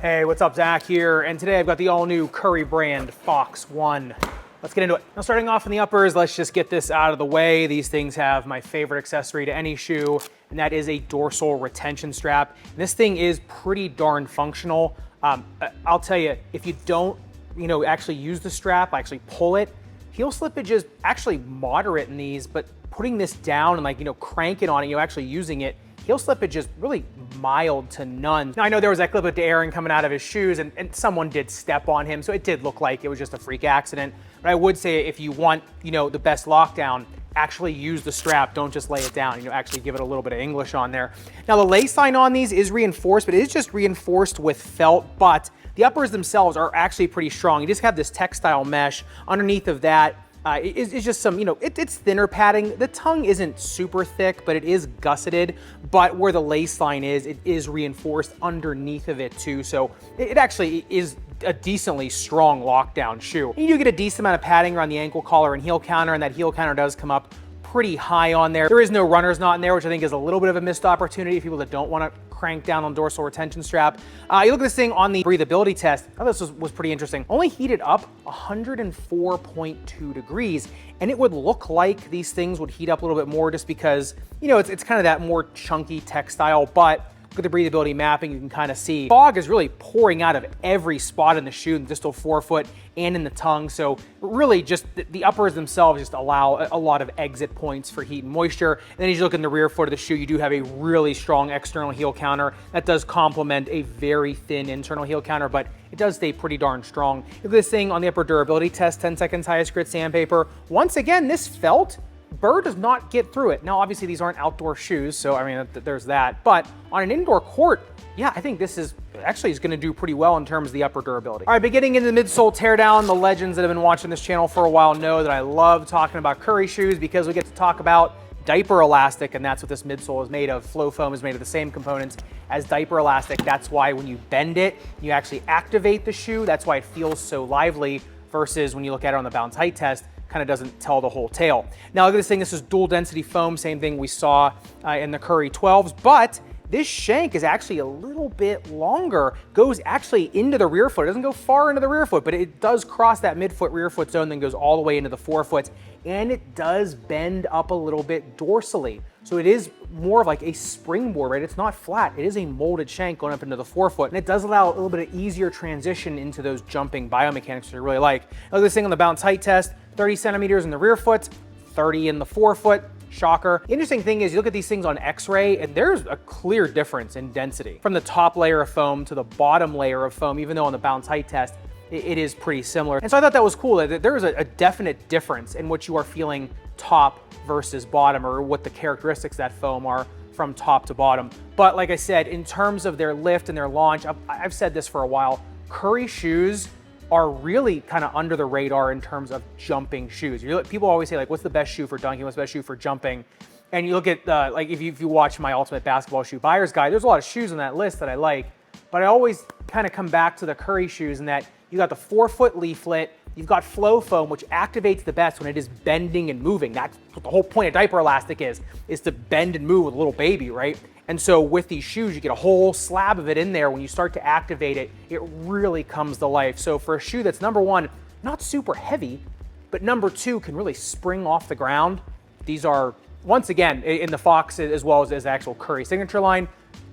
Hey, what's up? Zach here, and today I've got the all-new Curry brand Fox 1. Let's get into it. Now, starting off in the uppers, let's just get this out of the way. These things have my favorite accessory to any shoe, and that is a dorsal retention strap. And this thing is pretty darn functional. I'll tell you, if you don't, actually use the strap, actually pull it, heel slippage is actually moderate in these, but putting this down and cranking on it, actually using it, heel slippage is really mild to none. Now, I know there was that clip of Aaron coming out of his shoes and someone did step on him, so it did look like it was just a freak accident. But I would say if you want, the best lockdown, actually use the strap, don't just lay it down, actually give it a little bit of English on there. Now, the lace line on these is reinforced, but it is just reinforced with felt, but the uppers themselves are actually pretty strong. You just have this textile mesh. Underneath of that, it's just some, it's thinner padding. The tongue isn't super thick, but it is gusseted. But where the lace line is, it is reinforced underneath of it too. So it actually is a decently strong lockdown shoe. You do get a decent amount of padding around the ankle collar and heel counter, and that heel counter does come up pretty high on there. There is no runner's knot in there, which I think is a little bit of a missed opportunity for people that don't want to crank down on dorsal retention strap. You look at this thing on the breathability test. I thought this was pretty interesting. Only heated up 104.2 degrees, and it would look like these things would heat up a little bit more just because, it's kind of that more chunky textile, but look at the breathability mapping, you can kind of see fog is really pouring out of every spot in the shoe, in the distal forefoot and in the tongue. So really just the uppers themselves just allow a lot of exit points for heat and moisture. And then as you look in the rear foot of the shoe, you do have a really strong external heel counter that does complement a very thin internal heel counter, but it does stay pretty darn strong. Look at this thing on the upper durability test, 10 seconds highest grit sandpaper. Once again, this felt, burr does not get through it. Now, obviously these aren't outdoor shoes, so I mean, there's that. But on an indoor court, yeah, I think this is going to do pretty well in terms of the upper durability. All right, but getting into the midsole teardown, the legends that have been watching this channel for a while know that I love talking about Curry shoes because we get to talk about diaper elastic, and that's what this midsole is made of. Flow foam is made of the same components as diaper elastic. That's why when you bend it, you actually activate the shoe. That's why it feels so lively versus when you look at it on the bounce height test, kind of doesn't tell the whole tale. Now look at this thing, this is dual density foam, same thing we saw in the Curry 12s, but this shank is actually a little bit longer, goes actually into the rear foot. It doesn't go far into the rear foot, but it does cross that midfoot rear foot zone, then goes all the way into the forefoot, and it does bend up a little bit dorsally. So it is more of like a springboard, right? It's not flat. It is a molded shank going up into the forefoot, and it does allow a little bit of easier transition into those jumping biomechanics, which I really like. Look at this thing on the bounce height test, 30 centimeters in the rear foot, 30 in the forefoot. Shocker. The interesting thing is you look at these things on x-ray and there's a clear difference in density from the top layer of foam to the bottom layer of foam, even though on the bounce height test, it is pretty similar. And so I thought that was cool, that there is a definite difference in what you are feeling top versus bottom, or what the characteristics of that foam are from top to bottom. But like I said, in terms of their lift and their launch, I've said this for a while, Curry shoes are really kind of under the radar in terms of jumping shoes. People always say, like, what's the best shoe for dunking? What's the best shoe for jumping? And you look at, like, if you watch my Ultimate Basketball Shoe Buyer's Guide, there's a lot of shoes on that list that I like, but I always kind of come back to the Curry shoes in that you got the forefoot leaflet, you've got flow foam, which activates the best when it is bending and moving. That's what the whole point of diaper elastic is to bend and move with a little baby, right? And so with these shoes, you get a whole slab of it in there. When you start to activate it, it really comes to life. So for a shoe that's, number one, not super heavy, but number two, can really spring off the ground, these are, once again, in the Fox as well as the actual Curry signature line,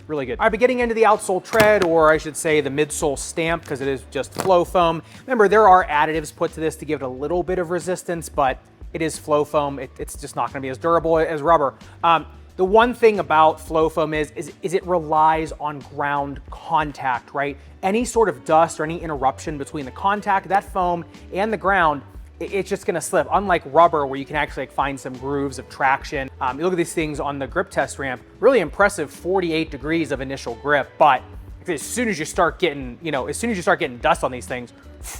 really good. All right, but getting into the outsole tread, or I should say the midsole stamp, because it is just flow foam. Remember, there are additives put to this to give it a little bit of resistance, but it is flow foam. It's just not gonna be as durable as rubber. The one thing about flow foam is it relies on ground contact, right? Any sort of dust or any interruption between the contact of that foam and the ground, it's just gonna slip. Unlike rubber, where you can actually find some grooves of traction. You look at these things on the grip test ramp, really impressive 48 degrees of initial grip, but as soon as you start getting, dust on these things,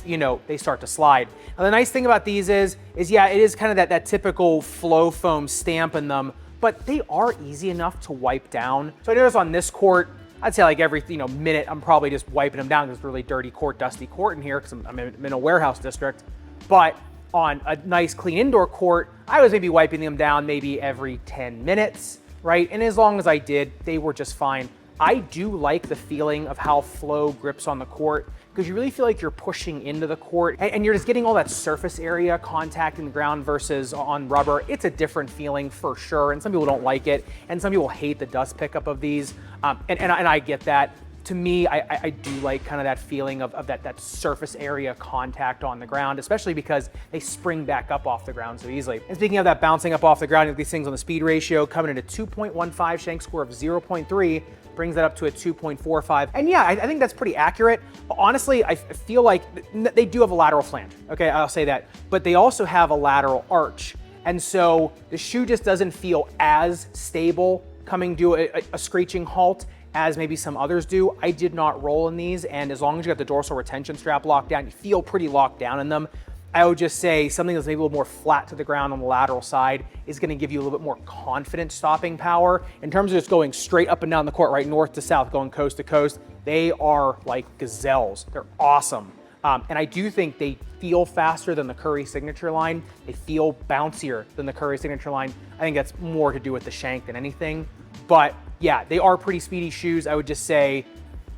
they start to slide. Now the nice thing about these is yeah, it is kind of that typical flow foam stamp in them, but they are easy enough to wipe down. So I noticed on this court, I'd say like every minute, I'm probably just wiping them down because it's really dirty court, dusty court in here because I'm in a warehouse district. But on a nice clean indoor court, I was maybe wiping them down maybe every 10 minutes, right? And as long as I did, they were just fine. I do like the feeling of how Flow grips on the court, because you really feel like you're pushing into the court and you're just getting all that surface area contact in the ground versus on rubber. It's a different feeling for sure, and some people don't like it, and some people hate the dust pickup of these, and I get that. To me, I do like kind of that feeling of that surface area contact on the ground, especially because they spring back up off the ground so easily. And speaking of that bouncing up off the ground, these things on the speed ratio coming in at 2.15, shank score of 0.3, brings that up to a 2.45. And yeah, I think that's pretty accurate. Honestly, I feel like they do have a lateral flange. Okay, I'll say that. But they also have a lateral arch. And so the shoe just doesn't feel as stable coming to a screeching halt as maybe some others do. I did not roll in these, and as long as you got the dorsal retention strap locked down, you feel pretty locked down in them. I would just say something that's maybe a little more flat to the ground on the lateral side is gonna give you a little bit more confident stopping power. In terms of just going straight up and down the court, right, north to south, going coast to coast, they are like gazelles. They're awesome. And I do think they feel faster than the Curry signature line. They feel bouncier than the Curry signature line. I think that's more to do with the shank than anything. But yeah, they are pretty speedy shoes. I would just say,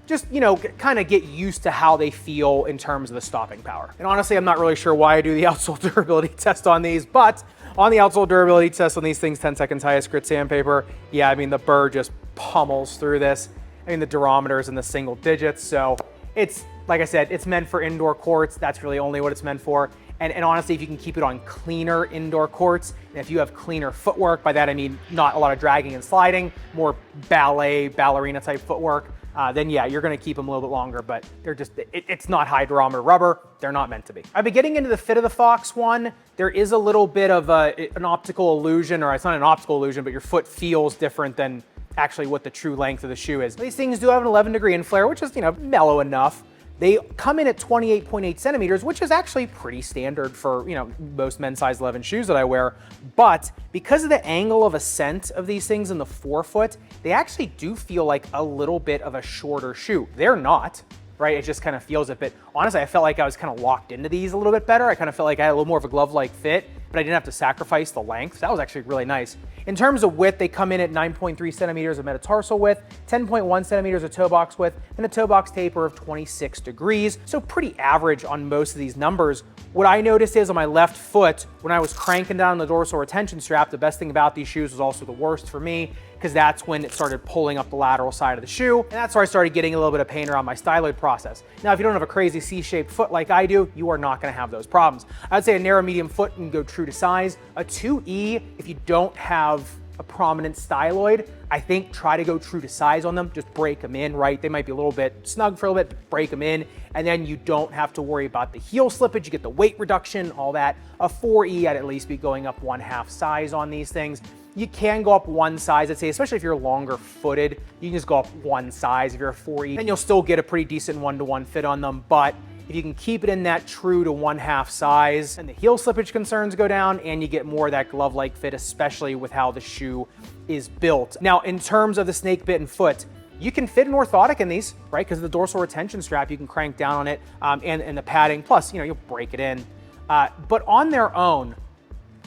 just, you know, kind of get used to how they feel in terms of the stopping power. And honestly, I'm not really sure why I do the outsole durability test on these, but on the outsole durability test on these things, 10 seconds highest grit sandpaper, yeah, I mean, the burr just pummels through this. I mean, the durometer is in the single digits, so it's, like I said, it's meant for indoor courts. That's really only what it's meant for. And honestly, if you can keep it on cleaner indoor courts, and if you have cleaner footwork, by that I mean not a lot of dragging and sliding, more ballerina type footwork, then yeah, you're gonna keep them a little bit longer, but they're just, it's not high durometer rubber. They're not meant to be. I've been getting into the fit of the Fox One. There is a little bit of an optical illusion, or it's not an optical illusion, but your foot feels different than actually what the true length of the shoe is. These things do have an 11-degree inflare, which is, you know, mellow enough. They come in at 28.8 centimeters, which is actually pretty standard for, you know, most men's size 11 shoes that I wear. But because of the angle of ascent of these things in the forefoot, they actually do feel like a little bit of a shorter shoe. They're not, right? It just kind of feels it. But honestly, I felt like I was kind of locked into these a little bit better. I kind of felt like I had a little more of a glove-like fit, but I didn't have to sacrifice the length. That was actually really nice. In terms of width, they come in at 9.3 centimeters of metatarsal width, 10.1 centimeters of toe box width, and a toe box taper of 26 degrees. So pretty average on most of these numbers. What I noticed is on my left foot, when I was cranking down the dorsal retention strap, the best thing about these shoes was also the worst for me, because that's when it started pulling up the lateral side of the shoe. And that's where I started getting a little bit of pain around my styloid process. Now, if you don't have a crazy C-shaped foot like I do, you are not gonna have those problems. I'd say a narrow medium foot and go true to size. A 2E, if you don't have a prominent styloid, I think try to go true to size on them. Just break them in, right? They might be a little bit snug for a little bit, but break them in, and then you don't have to worry about the heel slippage. You get the weight reduction, all that. A 4E, I'd at least be going up 1/2 size on these things. You can go up one size, I'd say, especially if you're longer footed, you can just go up one size if you're a 4E, and you'll still get a pretty decent 1-to-1 fit on them. But if you can keep it in that true to 1/2 size, and the heel slippage concerns go down, and you get more of that glove-like fit, especially with how the shoe is built. Now, in terms of the snake bitten foot, you can fit an orthotic in these, right? Because of the dorsal retention strap, you can crank down on it, and the padding. Plus, you know, you'll break it in. But on their own,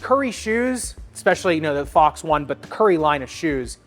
Curry shoes, especially, you know, the Fox One, but the Curry line of shoes,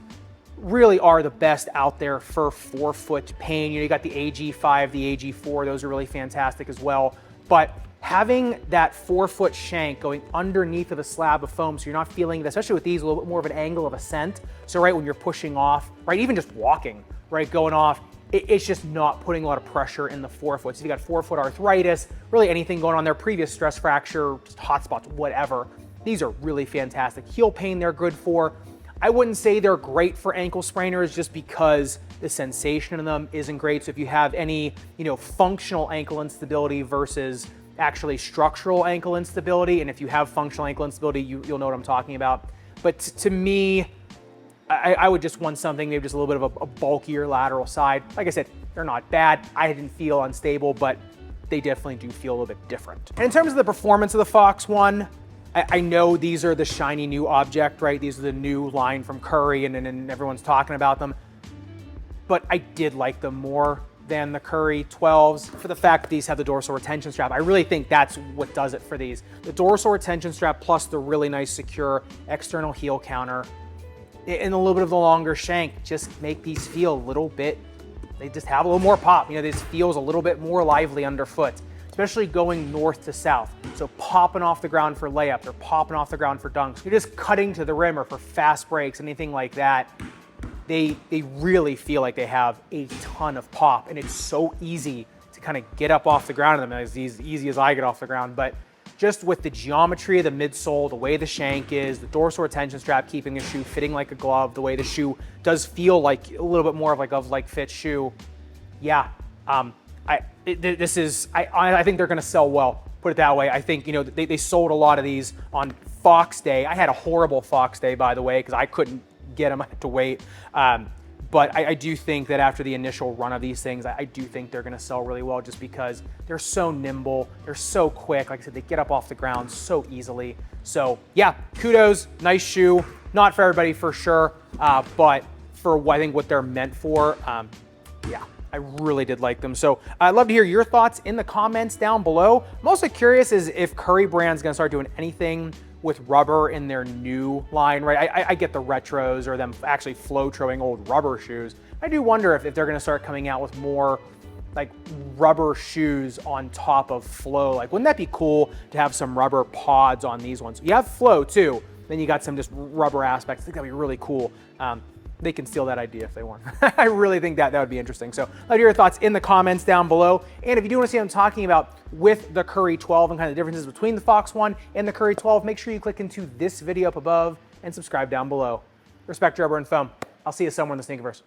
really are the best out there for forefoot pain. You know, you got the AG5, the AG4, those are really fantastic as well. But having that forefoot shank going underneath of a slab of foam, so you're not feeling it, especially with these, a little bit more of an angle of ascent. So right when you're pushing off, right, even just walking, right, going off, it's just not putting a lot of pressure in the forefoot. So if you got forefoot arthritis, really anything going on there, previous stress fracture, just hot spots, whatever, these are really fantastic. Heel pain they're good for. I wouldn't say they're great for ankle sprainers just because the sensation in them isn't great. So if you have any, you know, functional ankle instability versus actually structural ankle instability, and if you have functional ankle instability, you'll know what I'm talking about. But to me, I would just want something, maybe just a little bit of a bulkier lateral side. Like I said, they're not bad. I didn't feel unstable, but they definitely do feel a little bit different. And in terms of the performance of the Fox One, I know these are the shiny new object, right? These are the new line from Curry, and everyone's talking about them. But I did like them more than the Curry 12s for the fact that these have the dorsal retention strap. I really think that's what does it for these. The dorsal retention strap plus the really nice secure external heel counter. and a little bit of the longer shank just make these feel a little bit, they just have a little more pop. You know, this feels a little bit more lively underfoot, especially going north to south. So popping off the ground for layups or popping off the ground for dunks. You're just cutting to the rim or for fast breaks, anything like that. They really feel like they have a ton of pop, and it's so easy to kind of get up off the ground in them, as easy as I get off the ground. But just with the geometry of the midsole, the way the shank is, the dorsal retention strap keeping the shoe fitting like a glove, the way the shoe does feel like a little bit more of like a glove-like fit shoe. Yeah, I think they're going to sell well. Put it that way. I think, you know, they sold a lot of these on Fox Day. I had a horrible Fox Day, by the way, because I couldn't get them. I had to wait. But I do think that after the initial run of these things, I do think they're going to sell really well, just because they're so nimble, they're so quick. Like I said, they get up off the ground so easily. So yeah, kudos, nice shoe. Not for everybody for sure, but for I think what they're meant for, yeah, I really did like them. So I'd love to hear your thoughts in the comments down below. I'm also curious is if Curry Brand's going to start doing anything with rubber in their new line, right? I get the retros or them actually flow-troing old rubber shoes. I do wonder if they're gonna start coming out with more like rubber shoes on top of flow. Like, wouldn't that be cool to have some rubber pods on these ones? You have flow too, then you got some just rubber aspects. I think that'd be really cool. They can steal that idea if they want. I really think that would be interesting. So let me hear your thoughts in the comments down below. And if you do want to see what I'm talking about with the Curry 12 and kind of the differences between the Fox 1 and the Curry 12, make sure you click into this video up above and subscribe down below. Respect, rubber, and foam. I'll see you somewhere in the Sneakerverse.